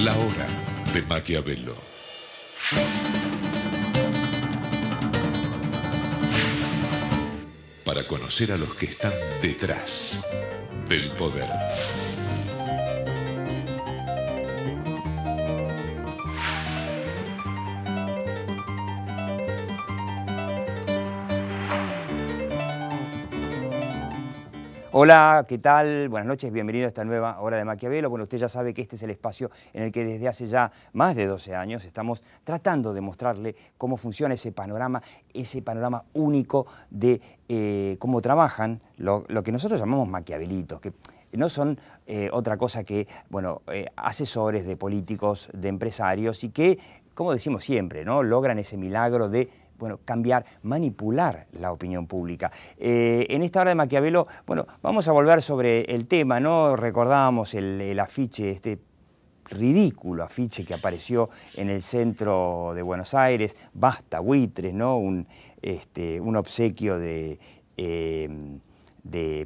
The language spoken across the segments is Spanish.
La hora de Maquiavelo. Para conocer a los que están detrás del poder. Hola, ¿qué tal? Buenas noches, bienvenido a esta nueva Hora de Maquiavelo. Bueno, usted ya sabe que este es el espacio en el que desde hace ya más de 12 años estamos tratando de mostrarle cómo funciona ese panorama único de cómo trabajan lo que nosotros llamamos maquiavelitos, que no son otra cosa que, bueno, asesores de políticos, de empresarios y que, como decimos siempre, ¿no?, logran ese milagro de cambiar, manipular la opinión pública. En esta Hora de Maquiavelo, vamos a volver sobre el tema, ¿no? Recordábamos el afiche, este ridículo afiche que apareció en el centro de Buenos Aires, Basta Buitres, ¿no? Un obsequio de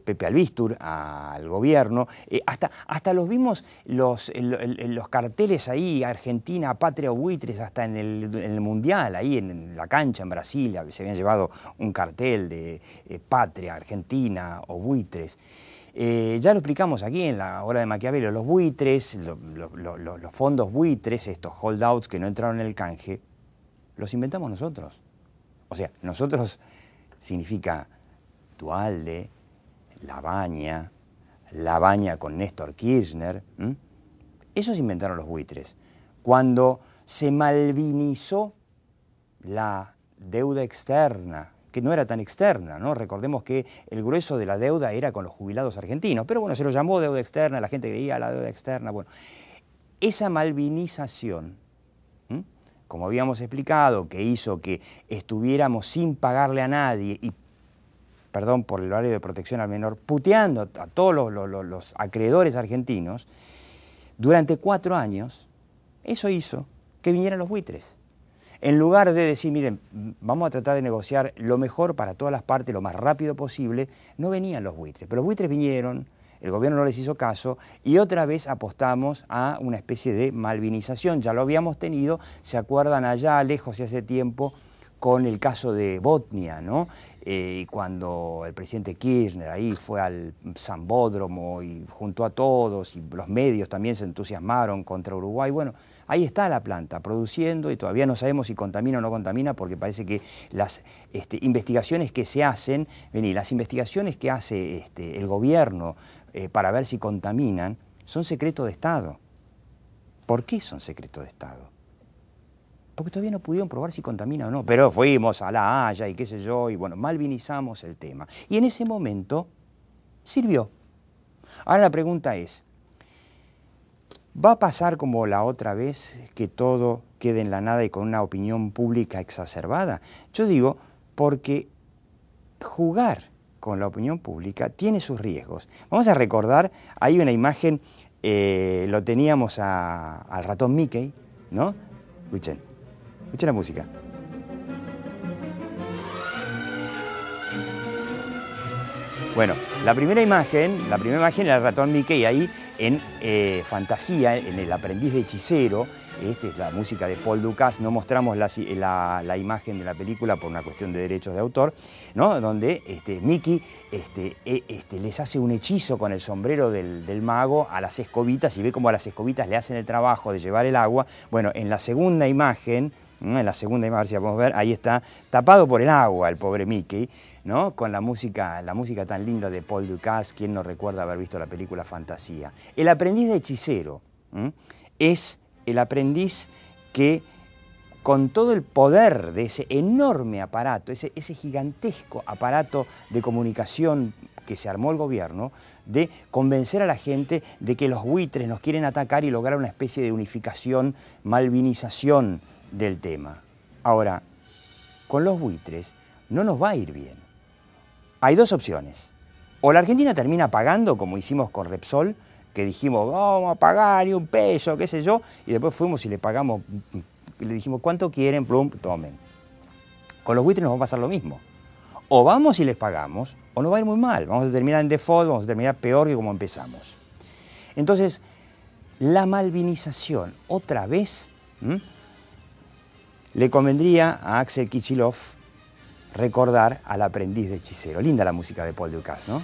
Pepe Albistur al gobierno. Hasta los vimos los carteles ahí, Argentina, Patria o Buitres, hasta en el Mundial, ahí en la cancha en Brasil, se habían llevado un cartel de Patria, Argentina o Buitres. Ya lo explicamos aquí en la Hora de Maquiavelo, los buitres, los fondos buitres, estos holdouts que no entraron en el canje, los inventamos nosotros. O sea, nosotros significa Duhalde, Labaña con Néstor Kirchner. Esos inventaron los buitres. Cuando se malvinizó la deuda externa, que no era tan externa, ¿no? Recordemos que el grueso de la deuda era con los jubilados argentinos, pero bueno, se lo llamó deuda externa, la gente creía la deuda externa. Bueno, esa malvinización, como habíamos explicado, que hizo que estuviéramos sin pagarle a nadie y, perdón por el horario de protección al menor, puteando a todos los acreedores argentinos, durante 4 años, eso hizo que vinieran los buitres. En lugar de decir, miren, vamos a tratar de negociar lo mejor para todas las partes, lo más rápido posible, no venían los buitres. Pero los buitres vinieron, el gobierno no les hizo caso y otra vez apostamos a una especie de malvinización. Ya lo habíamos tenido, se acuerdan allá lejos y hace tiempo, con el caso de Botnia, ¿no? Cuando el presidente Kirchner ahí fue al Sambódromo y juntó a todos, y los medios también se entusiasmaron contra Uruguay. Bueno, ahí está la planta produciendo y todavía no sabemos si contamina o no contamina, porque parece que las investigaciones que se hacen, las investigaciones que hace el gobierno para ver si contaminan, son secreto de Estado. ¿Por qué son secreto de Estado? Porque todavía no pudieron probar si contamina o no. Pero fuimos a La Haya y qué sé yo, y bueno, malvinizamos el tema. Y en ese momento sirvió. Ahora la pregunta es, ¿va a pasar como la otra vez que todo quede en la nada y con una opinión pública exacerbada? Yo digo, porque jugar con la opinión pública tiene sus riesgos. Vamos a recordar, hay una imagen, lo teníamos al ratón Mickey, ¿no? Escuchen la música. Bueno, la primera imagen era el ratón Mickey ahí en Fantasía, en El aprendiz de hechicero. Esta es la música de Paul Dukas. No mostramos la imagen de la película por una cuestión de derechos de autor, ¿no? Donde Mickey les hace un hechizo con el sombrero del mago a las escobitas y ve cómo a las escobitas le hacen el trabajo de llevar el agua. Bueno, en la segunda imagen, a ver si la podemos ver, ahí está, tapado por el agua el pobre Mickey, ¿no? Con la música tan linda de Paul Dukas. ¿Quién no recuerda haber visto la película Fantasía? El aprendiz de hechicero es el aprendiz que, con todo el poder de ese enorme aparato, ese gigantesco aparato de comunicación que se armó el gobierno, de convencer a la gente de que los buitres nos quieren atacar y lograr una especie de unificación, malvinización del tema. Ahora, con los buitres no nos va a ir bien. Hay dos opciones. O la Argentina termina pagando, como hicimos con Repsol, que dijimos, vamos a pagar ni un peso, qué sé yo, y después fuimos y le pagamos, le dijimos, ¿cuánto quieren? Plum, tomen. Con los buitres nos va a pasar lo mismo. O vamos y les pagamos, o nos va a ir muy mal. Vamos a terminar en default, vamos a terminar peor que como empezamos. Entonces, la malvinización, otra vez, le convendría a Axel Kicillof recordar al aprendiz de hechicero. Linda la música de Paul Dukas, ¿no?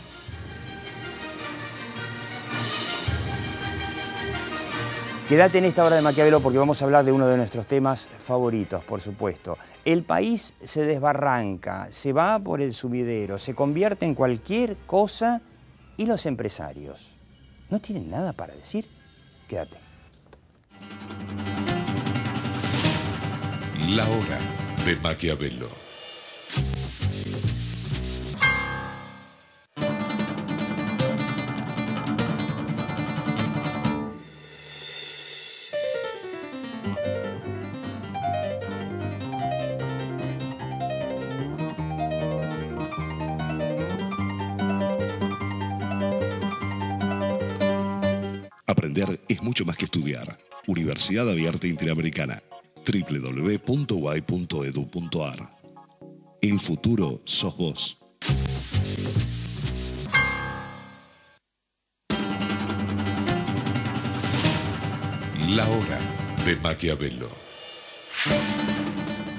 Quédate en esta hora de Maquiavelo porque vamos a hablar de uno de nuestros temas favoritos, por supuesto. El país se desbarranca, se va por el sumidero, se convierte en cualquier cosa y los empresarios no tienen nada para decir. Quédate. La hora de Maquiavelo. Aprender es mucho más que estudiar. Universidad Abierta Interamericana. www.uai.edu.ar. El futuro sos vos. La hora de Maquiavelo.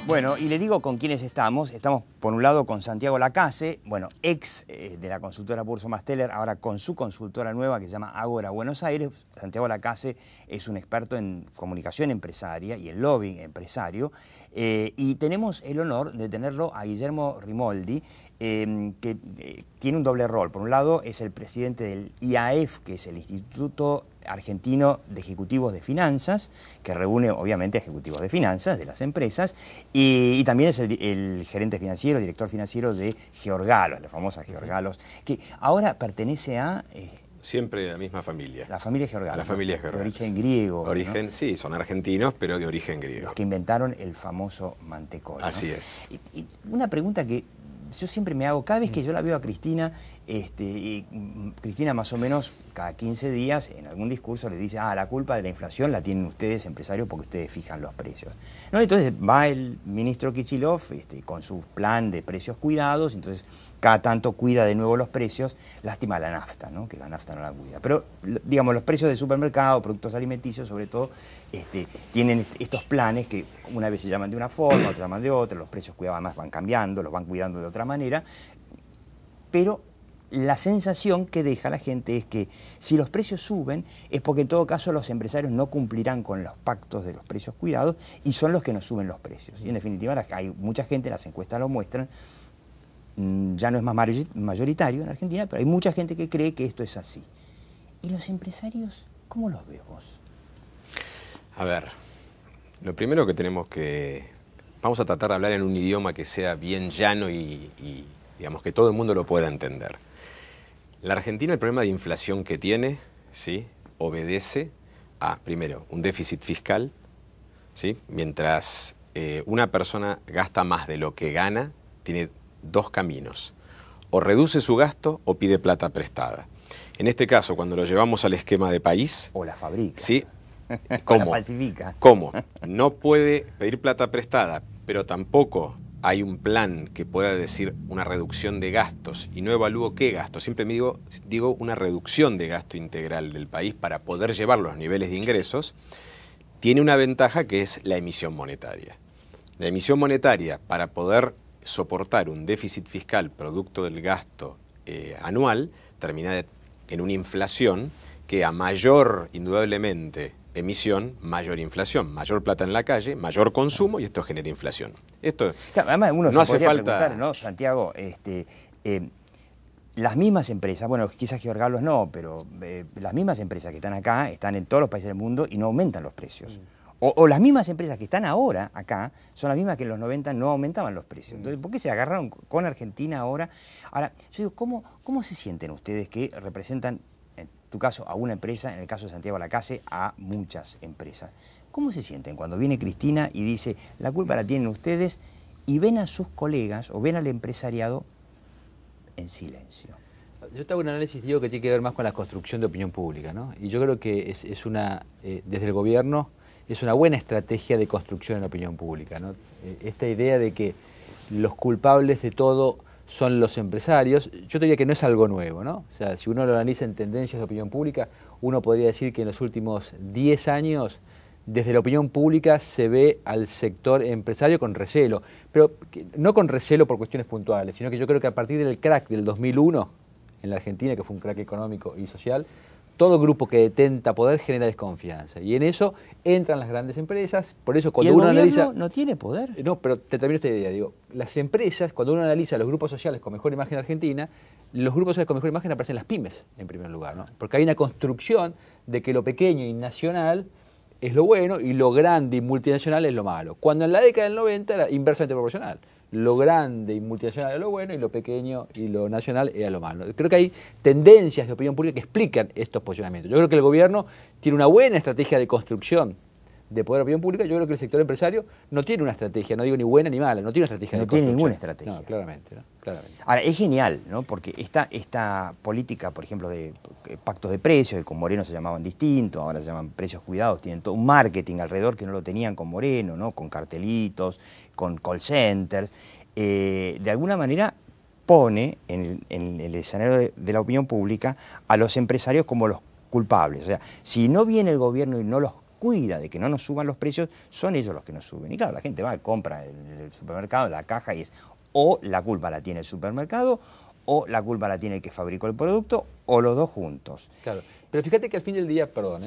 Bueno, y le digo con quiénes estamos. Estamos, por un lado, con Santiago Lacase, bueno, ex de la consultora Burso Masteller, ahora con su consultora nueva que se llama Ágora Buenos Aires. Santiago Lacase es un experto en comunicación empresaria y en lobbying empresario. Y tenemos el honor de tenerlo a Guillermo Rimoldi, que tiene un doble rol. Por un lado, es el presidente del IAEF, que es el Instituto Argentino de Ejecutivos de Finanzas, que reúne obviamente ejecutivos de finanzas de las empresas, y también es el gerente financiero, director financiero de Georgalos, la famosa Georgalos, que ahora pertenece a... Siempre la misma familia. La familia Georgalos. La familia Georgalos. De origen griego. Origen, ¿no? Sí, son argentinos, pero de origen griego. Los que inventaron el famoso mantecol, ¿no? Así es. Y una pregunta que yo siempre me hago, cada vez que yo la veo a Cristina, Cristina más o menos cada 15 días en algún discurso le dice, la culpa de la inflación la tienen ustedes, empresarios, porque ustedes fijan los precios, ¿no? Entonces va el ministro Kicillof con su plan de precios cuidados, entonces cada tanto cuida de nuevo los precios. Lástima la nafta, ¿no? Que la nafta no la cuida. Pero, digamos, los precios de supermercado, productos alimenticios, sobre todo, tienen estos planes que una vez se llaman de una forma, otra llaman de otra, los precios además van cambiando, los van cuidando de otra manera. Pero la sensación que deja la gente es que si los precios suben es porque en todo caso los empresarios no cumplirán con los pactos de los precios cuidados y son los que nos suben los precios. Y en definitiva hay mucha gente, las encuestas lo muestran, ya no es más mayoritario en Argentina, pero hay mucha gente que cree que esto es así. ¿Y los empresarios, cómo los ves vos? A ver, lo primero que tenemos que... Vamos a tratar de hablar en un idioma que sea bien llano y digamos que todo el mundo lo pueda entender. La Argentina, el problema de inflación que tiene, ¿sí?, obedece a, primero, un déficit fiscal, ¿sí? Mientras una persona gasta más de lo que gana, tiene dos caminos: o reduce su gasto o pide plata prestada. En este caso, cuando lo llevamos al esquema de país... O la fabrica. ¿Sí? ¿Cómo? La falsifica. ¿Cómo? No puede pedir plata prestada, pero tampoco hay un plan que pueda decir una reducción de gastos, y no evalúo qué gasto, siempre me digo una reducción de gasto integral del país para poder llevar los niveles de ingresos. Tiene una ventaja que es la emisión monetaria. La emisión monetaria, para poder soportar un déficit fiscal producto del gasto anual, termina en una inflación que a mayor, indudablemente, emisión, mayor inflación, mayor plata en la calle, mayor consumo, y esto genera inflación. Esto claro, además uno no se hace falta, preguntar, ¿no, Santiago? Las mismas empresas, bueno, quizás Georgalos no, pero las mismas empresas que están acá están en todos los países del mundo y no aumentan los precios. O las mismas empresas que están ahora acá son las mismas que en los 90 no aumentaban los precios. Entonces, ¿por qué se agarraron con Argentina ahora? Ahora, yo digo, ¿cómo se sienten ustedes que representan, en tu caso, a una empresa, en el caso de Santiago Lacase, a muchas empresas? ¿Cómo se sienten cuando viene Cristina y dice, la culpa la tienen ustedes, y ven a sus colegas o ven al empresariado en silencio? Yo te hago un análisis, digo, que tiene que ver más con la construcción de opinión pública, ¿no? Y yo creo que es una, desde el gobierno, es una buena estrategia de construcción en la opinión pública, ¿no? Esta idea de que los culpables de todo son los empresarios. Yo te diría que no es algo nuevo, ¿no? O sea, si uno lo analiza en tendencias de opinión pública, uno podría decir que en los últimos 10 años, desde la opinión pública se ve al sector empresario con recelo, pero no con recelo por cuestiones puntuales, sino que yo creo que a partir del crack del 2001 en la Argentina, que fue un crack económico y social, todo grupo que detenta poder genera desconfianza. Y en eso entran las grandes empresas. Por eso cuando uno analiza... ¿No tiene poder? No, pero te termino esta idea. Digo, las empresas, cuando uno analiza los grupos sociales con mejor imagen de Argentina, los grupos sociales con mejor imagen aparecen las pymes, en primer lugar, ¿no? Porque hay una construcción de que lo pequeño y nacional es lo bueno y lo grande y multinacional es lo malo. Cuando en la década del 90 era inversamente proporcional. Lo grande y multinacional era lo bueno y lo pequeño y lo nacional era lo malo. Creo que hay tendencias de opinión pública que explican estos posicionamientos. Yo creo que el gobierno tiene una buena estrategia de construcción de poder de opinión pública. Yo creo que el sector empresario no tiene una estrategia, no digo ni buena ni mala, no tiene una estrategia de construcción. No tiene ninguna estrategia. No, claramente, ¿no? Claramente. Ahora, es genial, ¿no? Porque esta política, por ejemplo, de pactos de precios, que con Moreno se llamaban distintos, ahora se llaman precios cuidados, tienen todo un marketing alrededor que no lo tenían con Moreno, ¿no? Con cartelitos, con call centers. De alguna manera pone en el escenario de la opinión pública a los empresarios como los culpables. O sea, si no viene el gobierno y no los cuida de que no nos suban los precios, son ellos los que nos suben. Y claro, la gente va, compra en el supermercado, en la caja, y es o la culpa la tiene el supermercado, o la culpa la tiene el que fabricó el producto, o los dos juntos. Claro, pero fíjate que al fin del día, perdón,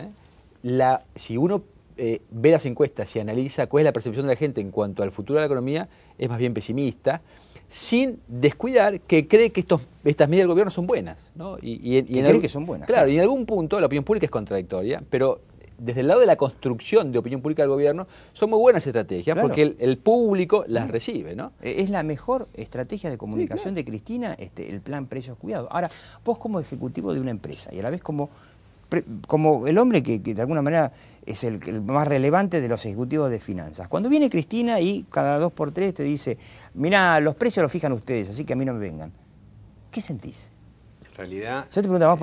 si uno ve las encuestas y analiza cuál es la percepción de la gente en cuanto al futuro de la economía, es más bien pesimista, sin descuidar que cree que estas medidas del gobierno son buenas, ¿no? Que cree que son buenas. Claro, y en algún punto la opinión pública es contradictoria, pero desde el lado de la construcción de opinión pública del gobierno, son muy buenas estrategias, claro, porque el público las recibe, ¿no? Es la mejor estrategia de comunicación, sí, claro, de Cristina, el plan precios cuidados. Ahora, vos como ejecutivo de una empresa y a la vez como el hombre que de alguna manera es el más relevante de los ejecutivos de finanzas. Cuando viene Cristina y cada 2 por 3 te dice, mirá, los precios los fijan ustedes, así que a mí no me vengan. ¿Qué sentís? En realidad... Yo te pregunto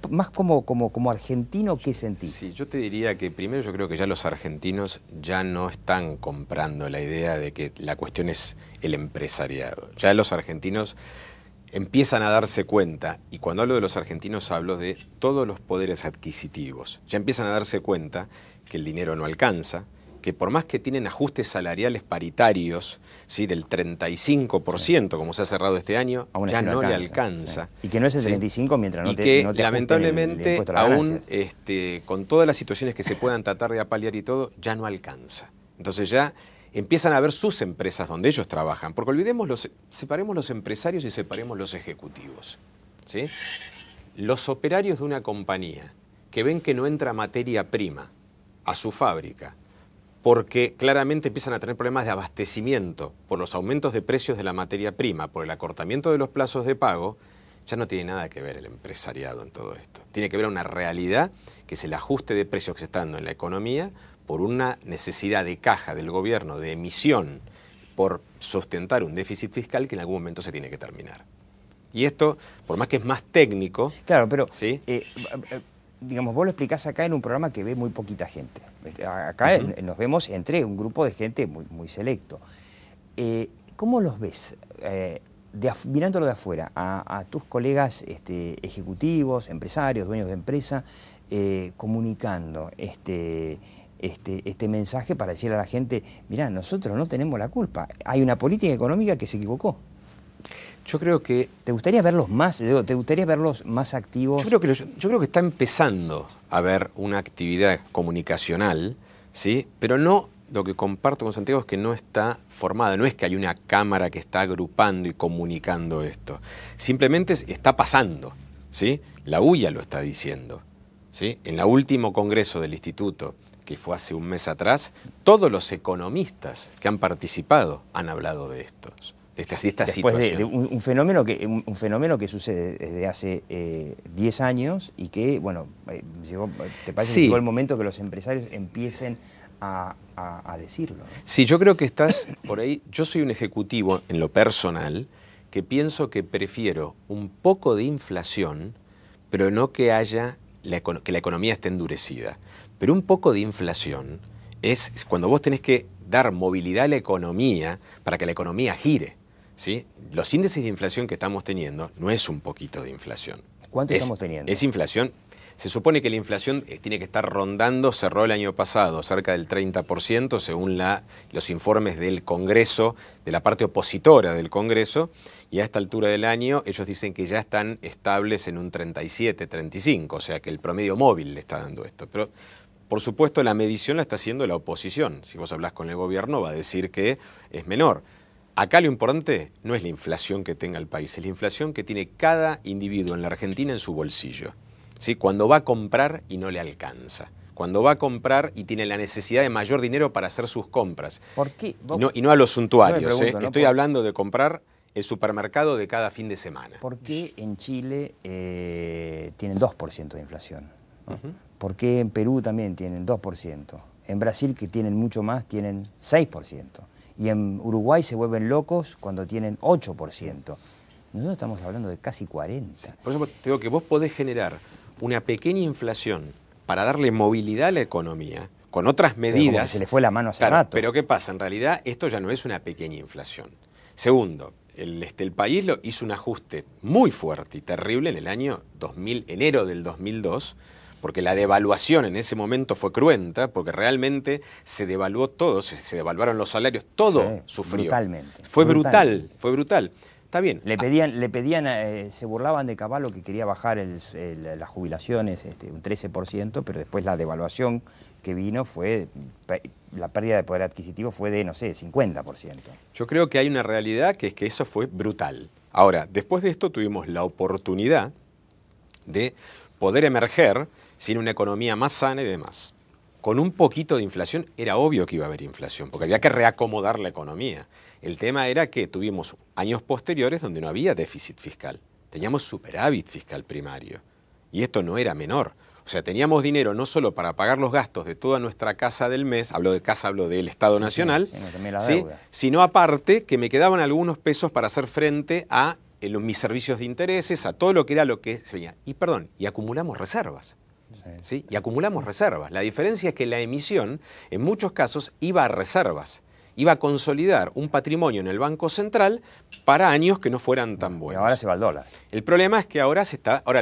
más como argentino, ¿qué sentís? Sí, yo te diría que primero yo creo que ya los argentinos ya no están comprando la idea de que la cuestión es el empresariado. Ya los argentinos empiezan a darse cuenta, y cuando hablo de los argentinos hablo de todos los poderes adquisitivos. Ya empiezan a darse cuenta que el dinero no alcanza, que por más que tienen ajustes salariales paritarios, ¿sí?, del 35%, sí, como se ha cerrado este año, ya no le alcanza. Sí. Y que no es el 35% ¿sí? Mientras no te y que lamentablemente aún con todas las situaciones que se puedan tratar de apalear y todo, ya no alcanza. Entonces ya empiezan a ver sus empresas donde ellos trabajan, porque separemos los empresarios y separemos los ejecutivos, ¿sí? Los operarios de una compañía que ven que no entra materia prima a su fábrica, porque claramente empiezan a tener problemas de abastecimiento por los aumentos de precios de la materia prima, por el acortamiento de los plazos de pago, ya no tiene nada que ver el empresariado en todo esto. Tiene que ver una realidad que es el ajuste de precios que se está dando en la economía por una necesidad de caja del gobierno, de emisión, por sustentar un déficit fiscal que en algún momento se tiene que terminar. Y esto, por más que es más técnico... Claro, pero... ¿sí? Digamos, vos lo explicás acá en un programa que ve muy poquita gente. Acá nos vemos entre un grupo de gente muy selecto. ¿Cómo los ves, mirándolo de afuera, a tus colegas ejecutivos, empresarios, dueños de empresa, comunicando este mensaje para decirle a la gente, mirá, nosotros no tenemos la culpa, hay una política económica que se equivocó? Yo creo que... ¿Te gustaría verlos más activos? Yo creo que está empezando a haber una actividad comunicacional, ¿sí? Pero no, lo que comparto con Santiago es que no está formada, no es que hay una cámara que está agrupando y comunicando esto. Simplemente está pasando, ¿sí? La UIA lo está diciendo, ¿sí? En el último congreso del instituto, que fue hace un mes atrás, todos los economistas que han participado han hablado de esto. Esta Después de un fenómeno que sucede desde hace 10 años y que, bueno, ¿te parece que llegó el momento que los empresarios empiecen a decirlo, ¿no? Sí, yo creo que estás por ahí. Yo soy un ejecutivo en lo personal que pienso que prefiero un poco de inflación, pero no que haya que la economía esté endurecida. Pero un poco de inflación es cuando vos tenés que dar movilidad a la economía para que la economía gire. ¿sí? Los índices de inflación que estamos teniendo no es un poquito de inflación. ¿Cuánto estamos teniendo? Es inflación. Se supone que la inflación tiene que estar rondando, cerró el año pasado, cerca del 30%, según los informes del Congreso, de la parte opositora del Congreso, y a esta altura del año ellos dicen que ya están estables en un 37, 35, o sea que el promedio móvil le está dando esto. Pero, por supuesto, la medición la está haciendo la oposición. Si vos hablás con el gobierno, va a decir que es menor. Acá lo importante no es la inflación que tenga el país, es la inflación que tiene cada individuo en la Argentina en su bolsillo. ¿Sí? Cuando va a comprar y no le alcanza. Cuando va a comprar y tiene la necesidad de mayor dinero para hacer sus compras. ¿Por qué? Y no a los suntuarios. Yo me pregunto, ¿no? Estoy hablando de comprar el supermercado de cada fin de semana. ¿Por qué en Chile tienen 2% de inflación? ¿No? ¿Por qué en Perú también tienen 2%? En Brasil, que tienen mucho más, tienen 6%. Y en Uruguay se vuelven locos cuando tienen 8%. Nosotros estamos hablando de casi 40%. Sí. Por eso te digo que vos podés generar una pequeña inflación para darle movilidad a la economía, con otras medidas. Pero como que se le fue la mano hace rato. Pero ¿qué pasa? En realidad esto ya no es una pequeña inflación. Segundo, el país hizo un ajuste muy fuerte y terrible en el año enero del 2002, porque la devaluación en ese momento fue cruenta, porque realmente se devaluó todo, se devaluaron los salarios, todo sufrió. Brutalmente. Fue brutal. Está bien. Le pedían se burlaban de Cavallo que quería bajar las jubilaciones un 13%, pero después la devaluación que vino la pérdida de poder adquisitivo fue de, no sé, 50%. Yo creo que hay una realidad que es que eso fue brutal. Ahora, después de esto tuvimos la oportunidad de poder emerger sin una economía más sana y demás. Con un poquito de inflación era obvio que iba a haber inflación, porque había que reacomodar la economía. El tema era que tuvimos años posteriores donde no había déficit fiscal. Teníamos superávit fiscal primario. Y esto no era menor. O sea, teníamos dinero no solo para pagar los gastos de toda nuestra casa del mes, hablo de casa, hablo del Estado Nacional, sino aparte que me quedaban algunos pesos para hacer frente a mis servicios de intereses, a todo lo que era lo que se venía. Y acumulamos reservas. ¿Sí? Y acumulamos reservas. La diferencia es que la emisión, en muchos casos, iba a reservas. Iba a consolidar un patrimonio en el Banco Central para años que no fueran tan buenos. Y ahora se va el dólar. El problema es que ahora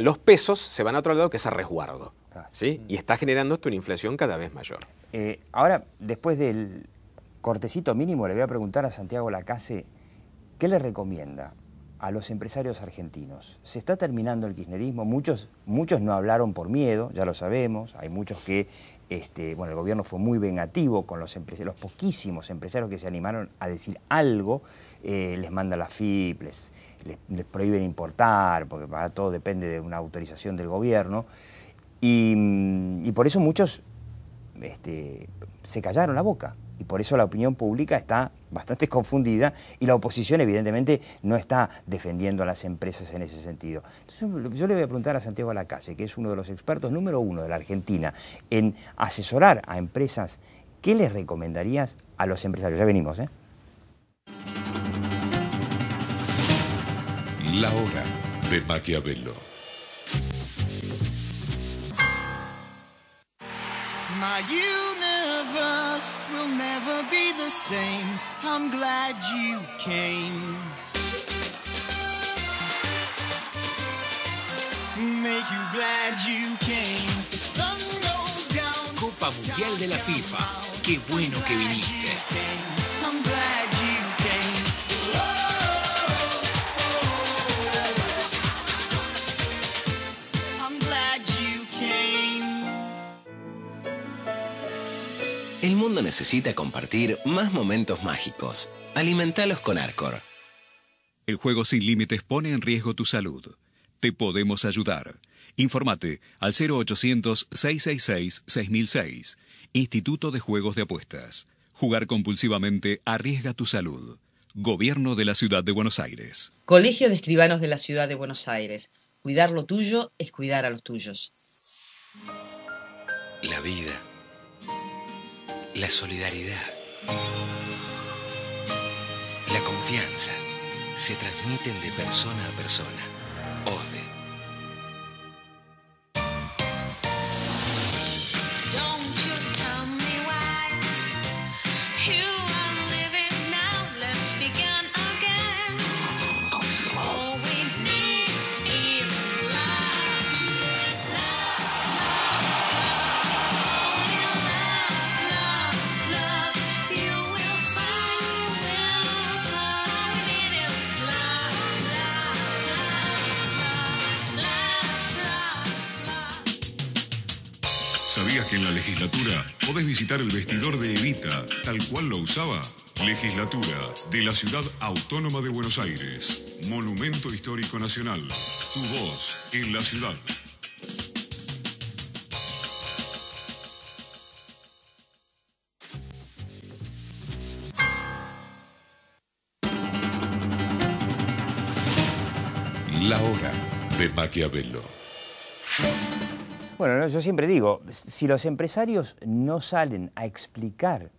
los pesos se van a otro lado, que es a resguardo. ¿Sí? Y está generando esto una inflación cada vez mayor. Ahora, después del cortecito mínimo, le voy a preguntar a Santiago Lacase, ¿qué le recomienda a los empresarios argentinos? Se está terminando el kirchnerismo, muchos no hablaron por miedo, ya lo sabemos, hay muchos que, el gobierno fue muy vengativo con los poquísimos empresarios que se animaron a decir algo, les manda la FIP, les prohíben importar, porque para todo depende de una autorización del gobierno, y por eso muchos se callaron la boca. Y por eso la opinión pública está bastante confundida y la oposición evidentemente no está defendiendo a las empresas en ese sentido. Entonces yo le voy a preguntar a Santiago Lacase, que es uno de los expertos número 1 de la Argentina en asesorar a empresas, ¿qué les recomendarías a los empresarios? Ya venimos, ¿eh? La hora de Maquiavelo. My universe will never be the same. I'm glad you came. Make you glad you came. The sun goes down. Copa Mundial de la FIFA. Qué bueno que viniste. I'm glad you came. I'm glad you came. El mundo necesita compartir más momentos mágicos. Alimentalos con Arcor. El juego sin límites pone en riesgo tu salud. Te podemos ayudar. Infórmate al 0800-666-6006. Instituto de Juegos de Apuestas. Jugar compulsivamente arriesga tu salud. Gobierno de la Ciudad de Buenos Aires. Colegio de Escribanos de la Ciudad de Buenos Aires. Cuidar lo tuyo es cuidar a los tuyos. La vida. La solidaridad. La confianza se transmiten de persona a persona. OSDE. ¿Sabías que en la legislatura podés visitar el vestidor de Evita, tal cual lo usaba? Legislatura de la Ciudad Autónoma de Buenos Aires. Monumento Histórico Nacional. Tu voz en la ciudad. La hora de Maquiavelo. Bueno, no, yo siempre digo, si los empresarios no salen a explicar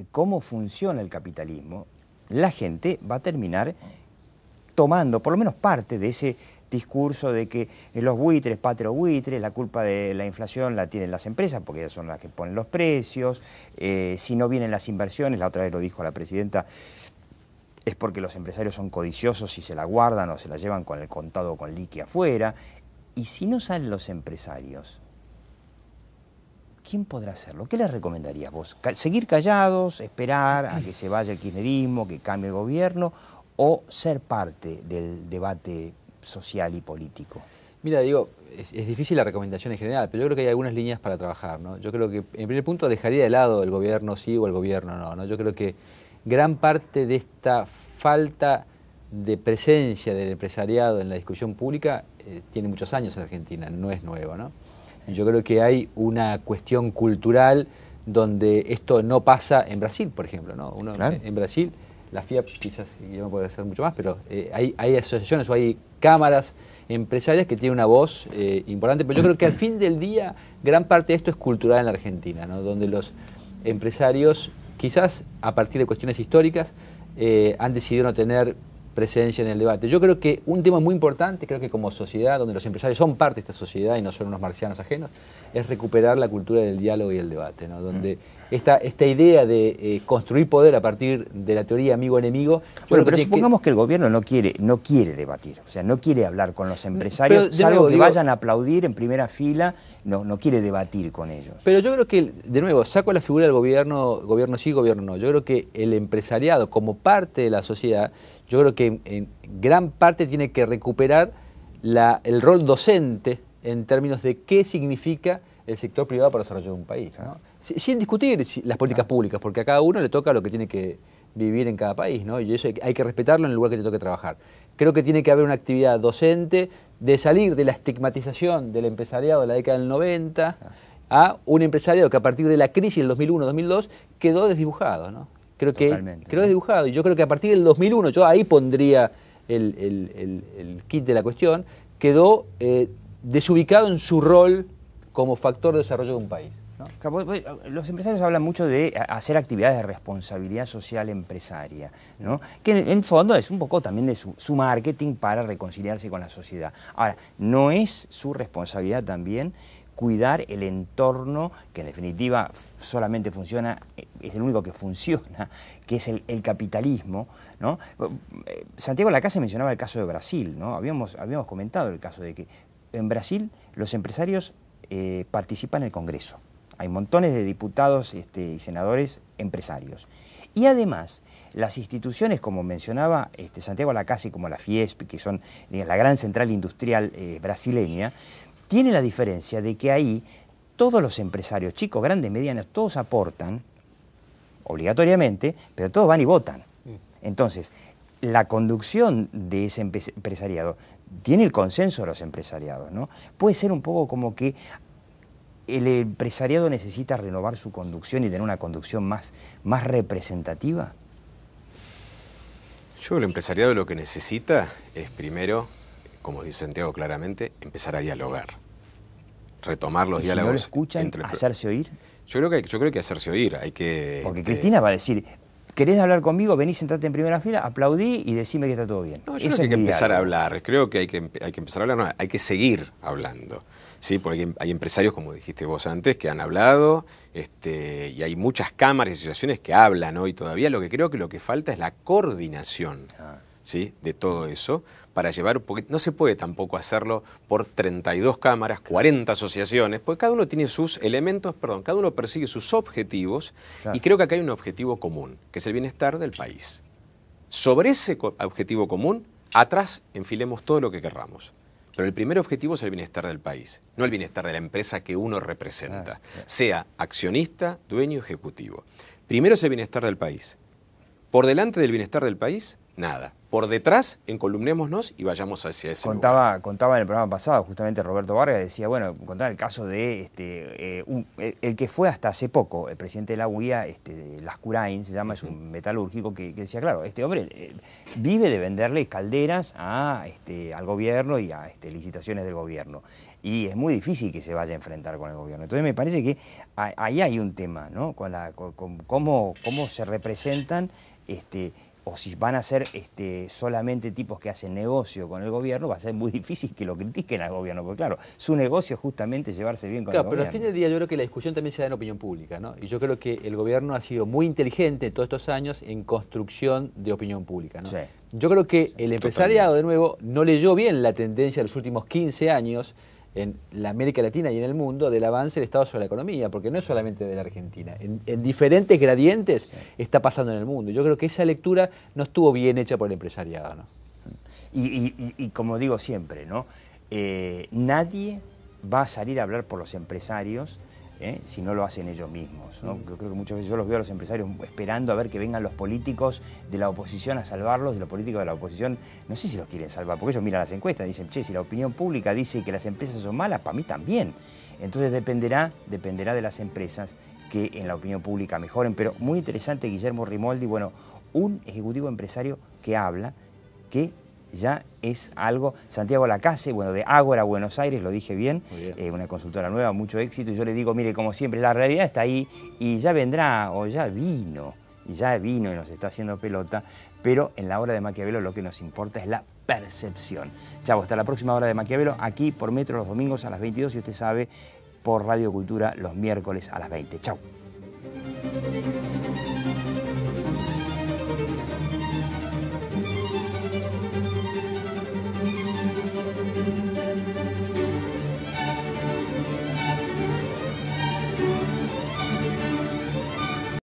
cómo funciona el capitalismo, la gente va a terminar tomando por lo menos parte de ese discurso de que los buitres, patria buitres, la culpa de la inflación la tienen las empresas porque ellas son las que ponen los precios, si no vienen las inversiones, la otra vez lo dijo la presidenta, es porque los empresarios son codiciosos y se la guardan o se la llevan con el contado o con liqui afuera. Y si no salen los empresarios, ¿quién podrá hacerlo? ¿Qué les recomendarías vos? ¿Seguir callados, esperar a que se vaya el kirchnerismo, que cambie el gobierno, o ser parte del debate social y político? Mira, digo, es difícil la recomendación en general, pero yo creo que hay algunas líneas para trabajar, ¿no? Yo creo que, en primer punto, dejaría de lado el gobierno sí o el gobierno no, ¿no? Yo creo que gran parte de esta falta de presencia del empresariado en la discusión pública tiene muchos años en Argentina, no es nuevo, ¿no? Yo creo que hay una cuestión cultural donde esto no pasa en Brasil, por ejemplo, ¿no? Claro. En Brasil, la FIAP quizás no puede hacer mucho más, pero hay asociaciones o hay cámaras empresarias que tienen una voz importante, pero yo creo que al fin del día gran parte de esto es cultural en la Argentina, ¿no? Donde los empresarios, quizás a partir de cuestiones históricas, han decidido no tener presencia en el debate. Yo creo que un tema muy importante, creo que como sociedad, donde los empresarios son parte de esta sociedad y no son unos marcianos ajenos, es recuperar la cultura del diálogo y el debate, ¿no? Donde esta idea de construir poder a partir de la teoría amigo-enemigo... Bueno, pero supongamos que el gobierno no quiere debatir, o sea, no quiere hablar con los empresarios, salvo que vayan a aplaudir en primera fila, no quiere debatir con ellos. Pero yo creo que, de nuevo, saco la figura del gobierno sí, gobierno no. Yo creo que el empresariado, como parte de la sociedad, yo creo que en gran parte tiene que recuperar el rol docente en términos de qué significa el sector privado para el desarrollo de un país, ¿no? Sin discutir las políticas públicas, porque a cada uno le toca lo que tiene que vivir en cada país, ¿no? Y eso hay que respetarlo en el lugar que te toque trabajar. Creo que tiene que haber una actividad docente de salir de la estigmatización del empresariado de la década del 90 a un empresariado que a partir de la crisis del 2001-2002 quedó desdibujado, ¿no? Creo que quedó desdibujado, y yo creo que a partir del 2001, yo ahí pondría el kit de la cuestión, quedó desubicado en su rol como factor de desarrollo de un país, ¿no? Los empresarios hablan mucho de hacer actividades de responsabilidad social empresaria, ¿no? Que en el fondo es un poco también de su marketing para reconciliarse con la sociedad. Ahora, ¿no es su responsabilidad también cuidar el entorno que en definitiva solamente funciona, es el único que funciona, que es el capitalismo, ¿no? Santiago Lacase mencionaba el caso de Brasil, ¿no? Habíamos comentado el caso de que en Brasil los empresarios participan en el Congreso. Hay montones de diputados y senadores empresarios. Y además, las instituciones, como mencionaba Santiago Lacase, como la Fiesp, que son la gran central industrial brasileña, tiene la diferencia de que ahí todos los empresarios, chicos, grandes, medianos, todos aportan, obligatoriamente, pero todos van y votan. Entonces, la conducción de ese empresariado tiene el consenso de los empresariados, ¿no? Puede ser un poco como que el empresariado necesita renovar su conducción y tener una conducción más representativa. Yo creo que el empresariado lo que necesita es primero, como dice Santiago claramente, empezar a dialogar. Retomar los diálogos. Si no lo escuchan, ¿hacerse oír? Yo creo que hay que hacerse oír. Porque Cristina va a decir, ¿querés hablar conmigo? Vení, sentate en primera fila, aplaudí y decime que está todo bien. No, yo creo que hay que empezar a hablar. Creo que hay que empezar a hablar, no, hay que seguir hablando. Sí, porque hay empresarios, como dijiste vos antes, que han hablado, y hay muchas cámaras y asociaciones que hablan hoy todavía. Lo que creo que lo que falta es la coordinación, ¿sí?, de todo eso, para llevar un poquito. No se puede tampoco hacerlo por 32 cámaras, 40 asociaciones, porque cada uno tiene sus elementos, cada uno persigue sus objetivos, y creo que acá hay un objetivo común, que es el bienestar del país. Sobre ese objetivo común, atrás enfilemos todo lo que querramos. Pero el primer objetivo es el bienestar del país, no el bienestar de la empresa que uno representa, sea accionista, dueño, ejecutivo. Primero es el bienestar del país. Por delante del bienestar del país, nada. Por detrás, encolumnémonos y vayamos hacia ese lugar. Contaba en el programa pasado, justamente Roberto Vargas decía, bueno, contaba el caso de el que fue hasta hace poco, el presidente de la UIA, Lascurain, se llama, es un metalúrgico, que decía, claro, este hombre vive de venderle calderas al gobierno y a licitaciones del gobierno. Y es muy difícil que se vaya a enfrentar con el gobierno. Entonces me parece que ahí hay un tema, ¿no? Con cómo se representan o si van a ser solamente tipos que hacen negocio con el gobierno, va a ser muy difícil que lo critiquen al gobierno, porque claro, su negocio es justamente llevarse bien con el gobierno. Pero al fin del día yo creo que la discusión también se da en opinión pública, ¿no? Y yo creo que el gobierno ha sido muy inteligente todos estos años en construcción de opinión pública, ¿no? Sí. Yo creo que el empresariado, de nuevo, no leyó bien la tendencia de los últimos 15 años en la América Latina y en el mundo del avance del Estado sobre la economía, porque no es solamente de la Argentina. En diferentes gradientes está pasando en el mundo. Yo creo que esa lectura no estuvo bien hecha por el empresariado, ¿no? Y como digo siempre, ¿no? Nadie va a salir a hablar por los empresarios si no lo hacen ellos mismos, ¿no? Yo creo que muchas veces yo los veo a los empresarios esperando a ver que vengan los políticos de la oposición a salvarlos, y los políticos de la oposición no sé si los quieren salvar, porque ellos miran las encuestas y dicen, che, si la opinión pública dice que las empresas son malas, para mí también. Entonces dependerá de las empresas que en la opinión pública mejoren. Pero muy interesante Guillermo Rimoldi, bueno, un ejecutivo empresario que habla, que ya es algo. Santiago Lacase, bueno, de Ágora, Buenos Aires, lo dije bien, una consultora nueva, mucho éxito, y yo le digo, mire, como siempre, la realidad está ahí y ya vendrá, o ya vino y nos está haciendo pelota, pero en la hora de Maquiavelo lo que nos importa es la percepción. Chau, hasta la próxima hora de Maquiavelo, aquí por Metro los domingos a las 22, y usted sabe, por Radio Cultura los miércoles a las 20. Chau.